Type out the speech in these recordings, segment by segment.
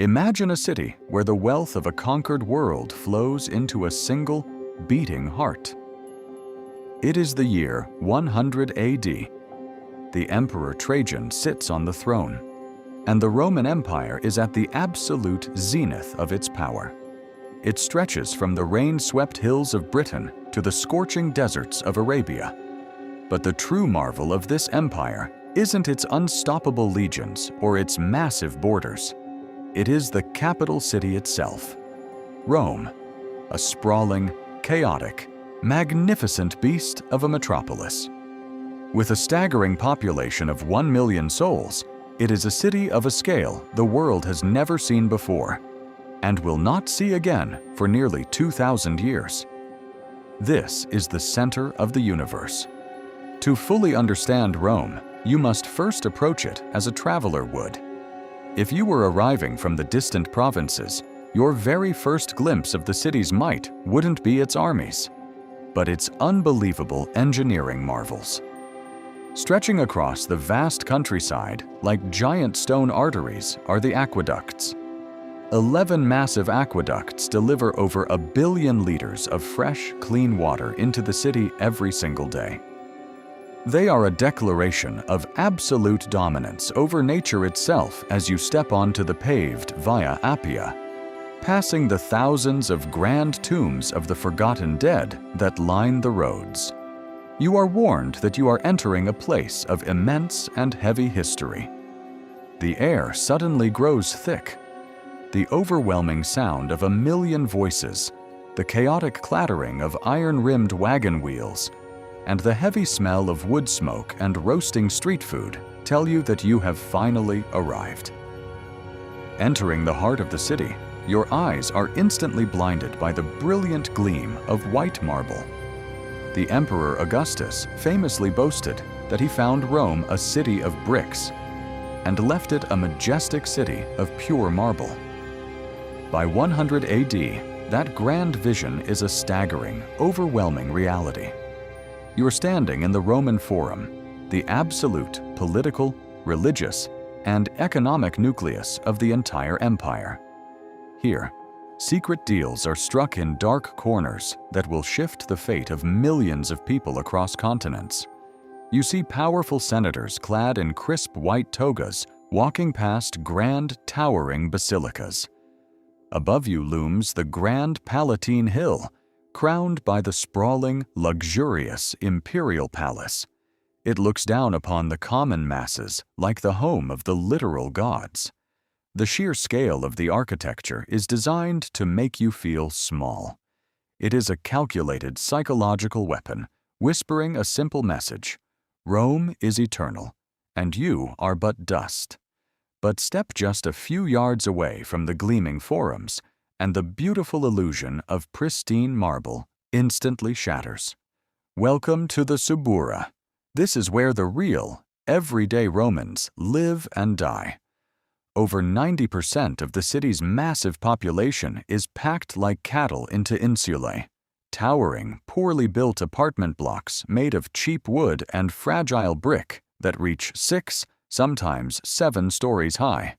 Imagine a city where the wealth of a conquered world flows into a single, beating heart. It is the year 100 AD. The Emperor Trajan sits on the throne, and the Roman Empire is at the absolute zenith of its power. It stretches from the rain-swept hills of Britain to the scorching deserts of Arabia. But the true marvel of this empire isn't its unstoppable legions or its massive borders. It is the capital city itself, Rome, a sprawling, chaotic, magnificent beast of a metropolis. With a staggering population of 1 million souls, it is a city of a scale the world has never seen before, and will not see again for nearly 2,000 years. This is the center of the universe. To fully understand Rome, you must first approach it as a traveler would. If you were arriving from the distant provinces, your very first glimpse of the city's might wouldn't be its armies, but its unbelievable engineering marvels. Stretching across the vast countryside like giant stone arteries are the aqueducts. 11 massive aqueducts deliver over 1 billion liters of fresh, clean water into the city every single day. They are a declaration of absolute dominance over nature itself as you step onto the paved Via Appia, passing the thousands of grand tombs of the forgotten dead that line the roads. You are warned that you are entering a place of immense and heavy history. The air suddenly grows thick. The overwhelming sound of 1 million voices, the chaotic clattering of iron-rimmed wagon wheels, and the heavy smell of wood smoke and roasting street food tell you that you have finally arrived. Entering the heart of the city, your eyes are instantly blinded by the brilliant gleam of white marble. The Emperor Augustus famously boasted that he found Rome a city of bricks and left it a majestic city of pure marble. By 100 AD, that grand vision is a staggering, overwhelming reality. You're standing in the Roman Forum, the absolute political, religious, and economic nucleus of the entire empire. Here, secret deals are struck in dark corners that will shift the fate of millions of people across continents. You see powerful senators clad in crisp white togas walking past grand, towering basilicas. Above you looms the Grand Palatine Hill, crowned by the sprawling, luxurious imperial palace. It looks down upon the common masses like the home of the literal gods. The sheer scale of the architecture is designed to make you feel small. It is a calculated psychological weapon, whispering a simple message: Rome is eternal, and you are but dust. But step just a few yards away from the gleaming forums, and the beautiful illusion of pristine marble instantly shatters. Welcome to the Subura. This is where the real, everyday Romans live and die. Over 90% of the city's massive population is packed like cattle into insulae, towering, poorly built apartment blocks made of cheap wood and fragile brick that reach 6, sometimes 7 stories high.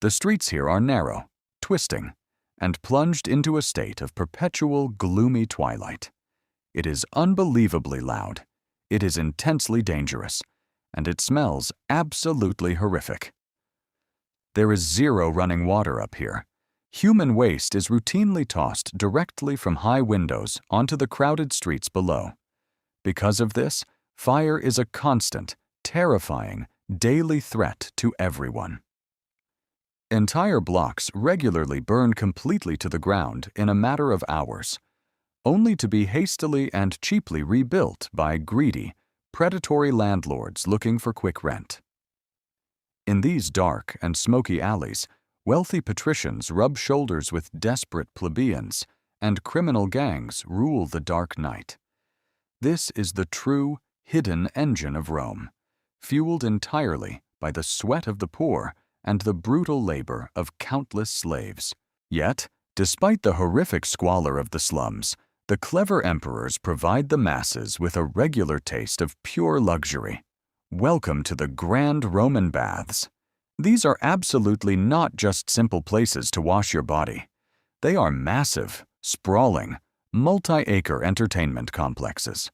The streets here are narrow, twisting, and plunged into a state of perpetual gloomy twilight. It is unbelievably loud, it is intensely dangerous, and it smells absolutely horrific. There is zero running water up here. Human waste is routinely tossed directly from high windows onto the crowded streets below. Because of this, fire is a constant, terrifying, daily threat to everyone. Entire blocks regularly burn completely to the ground in a matter of hours, only to be hastily and cheaply rebuilt by greedy, predatory landlords looking for quick rent. In these dark and smoky alleys, wealthy patricians rub shoulders with desperate plebeians, and criminal gangs rule the dark night. This is the true, hidden engine of Rome, fueled entirely by the sweat of the poor and the brutal labor of countless slaves. Yet, despite the horrific squalor of the slums, the clever emperors provide the masses with a regular taste of pure luxury. Welcome to the grand Roman baths. These are absolutely not just simple places to wash your body. They are massive, sprawling, multi-acre entertainment complexes.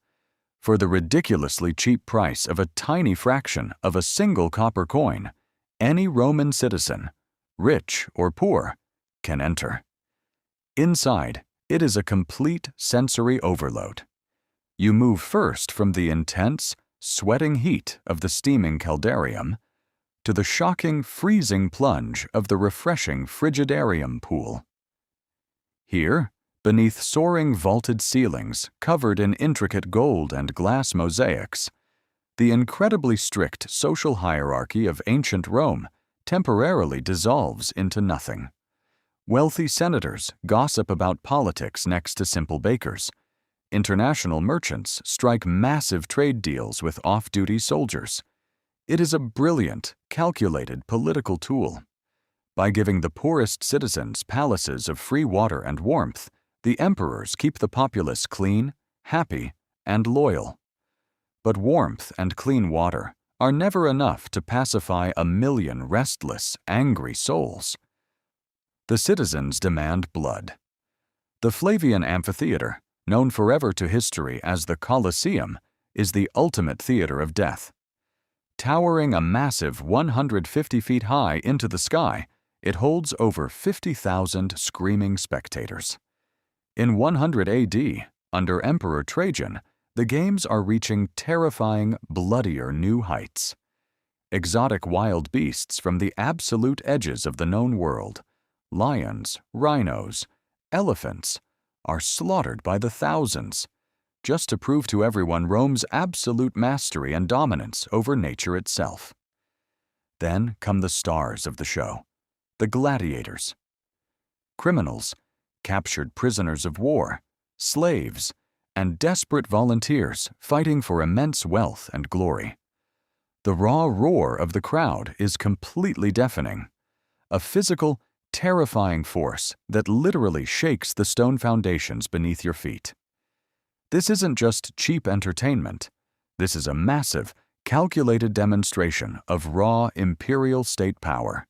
For the ridiculously cheap price of a tiny fraction of a single copper coin, any Roman citizen, rich or poor, can enter. Inside, it is a complete sensory overload. You move first from the intense, sweating heat of the steaming caldarium to the shocking, freezing plunge of the refreshing frigidarium pool. Here, beneath soaring vaulted ceilings covered in intricate gold and glass mosaics, the incredibly strict social hierarchy of ancient Rome temporarily dissolves into nothing. Wealthy senators gossip about politics next to simple bakers. International merchants strike massive trade deals with off-duty soldiers. It is a brilliant, calculated political tool. By giving the poorest citizens palaces of free water and warmth, the emperors keep the populace clean, happy, and loyal. But warmth and clean water are never enough to pacify a million restless, angry souls. The citizens demand blood. The Flavian amphitheater, known forever to history as the Colosseum, is the ultimate theater of death. Towering a massive 150 feet high into the sky, it holds over 50,000 screaming spectators. In 100 AD, under Emperor Trajan, the games are reaching terrifying, bloodier new heights. Exotic wild beasts from the absolute edges of the known world, lions, rhinos, elephants, are slaughtered by the thousands, just to prove to everyone Rome's absolute mastery and dominance over nature itself. Then come the stars of the show, the gladiators. Criminals, captured prisoners of war, slaves, and desperate volunteers fighting for immense wealth and glory. The raw roar of the crowd is completely deafening, a physical, terrifying force that literally shakes the stone foundations beneath your feet. This isn't just cheap entertainment. This is a massive, calculated demonstration of raw imperial state power.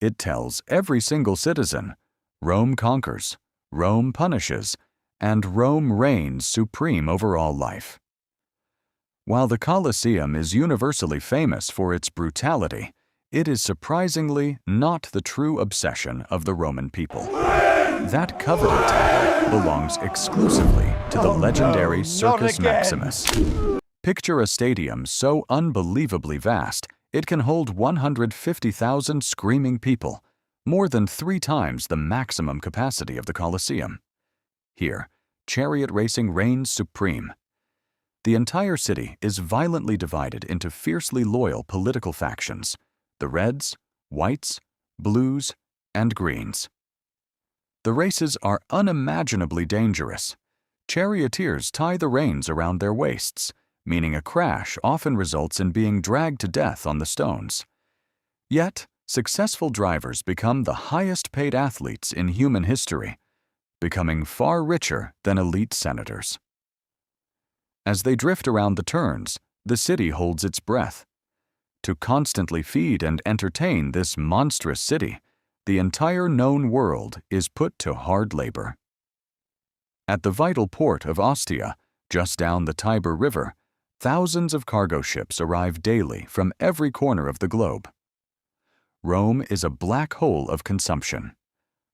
It tells every single citizen, Rome conquers, Rome punishes, and Rome reigns supreme over all life. While the Colosseum is universally famous for its brutality, it is surprisingly not the true obsession of the Roman people. That coveted title belongs exclusively to the legendary Circus Maximus. Picture a stadium so unbelievably vast it can hold 150,000 screaming people, more than 3 times the maximum capacity of the Colosseum. Here, chariot racing reigns supreme. The entire city is violently divided into fiercely loyal political factions: the Reds, Whites, Blues, and Greens. The races are unimaginably dangerous. Charioteers tie the reins around their waists, meaning a crash often results in being dragged to death on the stones. Yet, successful drivers become the highest-paid athletes in human history, becoming far richer than elite senators. As they drift around the turns, the city holds its breath. To constantly feed and entertain this monstrous city, the entire known world is put to hard labor. At the vital port of Ostia, just down the Tiber River, thousands of cargo ships arrive daily from every corner of the globe. Rome is a black hole of consumption.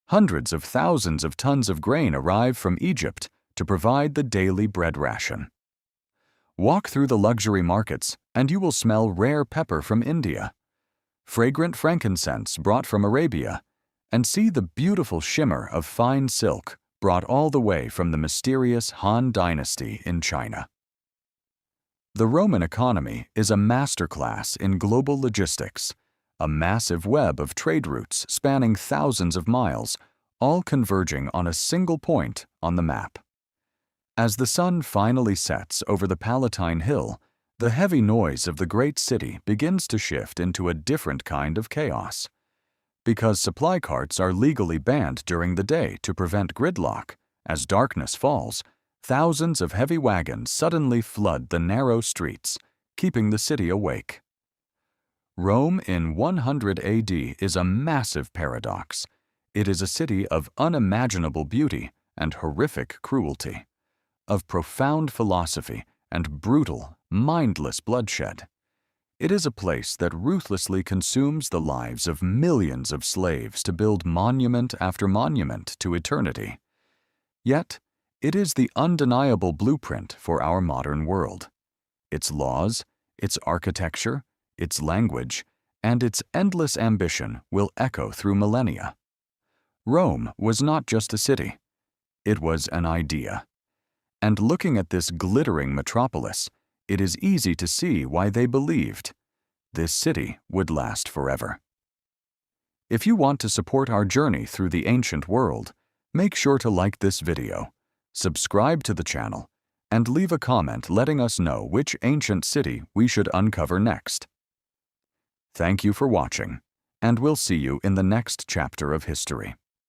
Hundreds of thousands of tons of grain arrive from Egypt to provide the daily bread ration. Walk through the luxury markets and you will smell rare pepper from India, fragrant frankincense brought from Arabia, and see the beautiful shimmer of fine silk brought all the way from the mysterious Han Dynasty in China. The Roman economy is a masterclass in global logistics, a massive web of trade routes spanning thousands of miles, all converging on a single point on the map. As the sun finally sets over the Palatine Hill, the heavy noise of the great city begins to shift into a different kind of chaos. Because supply carts are legally banned during the day to prevent gridlock, as darkness falls, thousands of heavy wagons suddenly flood the narrow streets, keeping the city awake. Rome in 100 AD is a massive paradox. It is a city of unimaginable beauty and horrific cruelty, of profound philosophy and brutal, mindless bloodshed. It is a place that ruthlessly consumes the lives of millions of slaves to build monument after monument to eternity. Yet, it is the undeniable blueprint for our modern world. Its laws, its architecture, its language, and its endless ambition will echo through millennia. Rome was not just a city. It was an idea. And looking at this glittering metropolis, it is easy to see why they believed this city would last forever. If you want to support our journey through the ancient world, make sure to like this video, subscribe to the channel, and leave a comment letting us know which ancient city we should uncover next. Thank you for watching, and we'll see you in the next chapter of history.